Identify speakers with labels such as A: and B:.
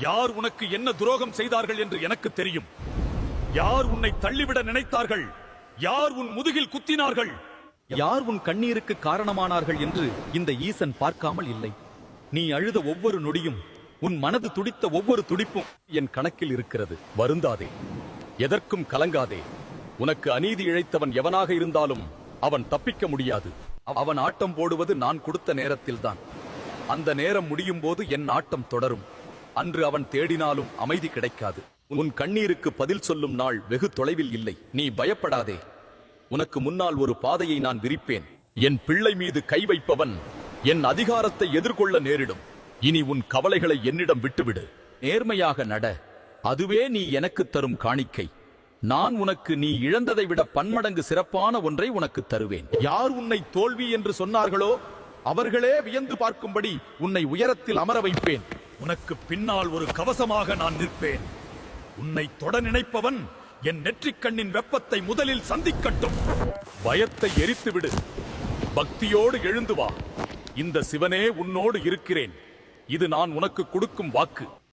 A: யார் உனக்கு என்ன துரோகம் செய்தார்கள் என்று எனக்கு தெரியும். யார் உன்னை தள்ளிவிட நினைத்தார்கள், யார் உன் முதுகில் குத்தினார்கள்,
B: யார் உன் கண்ணீருக்கு காரணமானார்கள் என்று இந்த ஈசன் பார்க்காமல் இல்லை. நீ அழுத ஒவ்வொரு நொடியும், உன் மனது துடித்த ஒவ்வொரு துடிப்பும் என் கணக்கில் இருக்கிறது. வருந்தாதே, எதற்கும் கலங்காதே. உனக்கு அநீதி இழைத்தவன் எவனாக இருந்தாலும் அவன் தப்பிக்க முடியாது. அவன் ஆட்டம் போடுவது நான் கொடுத்த நேரத்தில்தான். அந்த நேரம் முடியும் போது என் ஆட்டம் தொடரும். அன்று அவன் தேடினாலும் அமைதி கிடைக்காது. உன் கண்ணீருக்கு பதில் சொல்லும் நாள் வெகு தொலைவில் இல்லை. நீ பயப்படாதே, உனக்கு முன்னால் ஒரு பாதையை நான் விரிப்பேன். என் பிள்ளை மீது கை வைப்பவன் என் அதிகாரத்தை எதிர்கொள்ள நேரிடும். இனி உன் கவலைகளை என்னிடம் விட்டுவிடு. நேர்மையாக நட, அதுவே நீ எனக்கு தரும் காணிக்கை. நான் உனக்கு நீ இழந்ததை விட பன்மடங்கு சிறப்பான ஒன்றை உனக்கு தருவேன். யார் உன்னை தோல்வி என்று சொன்னார்களோ அவர்களே வியந்து பார்க்கும்படி உன்னை உயரத்தில் அமர வைப்பேன்.
A: உனக்கு பின்னால் ஒரு கவசமாக நான் நிற்பேன். உன்னை தொட நினைப்பவன் என் நெற்றிக் கண்ணின் வெப்பத்தை முதலில் சந்திக்கட்டும். பயத்தை எரித்துவிடு, பக்தியோடு எழுந்து வா. இந்த சிவனே உன்னோடு இருக்கிறேன். இது நான் உனக்கு கொடுக்கும் வாக்கு.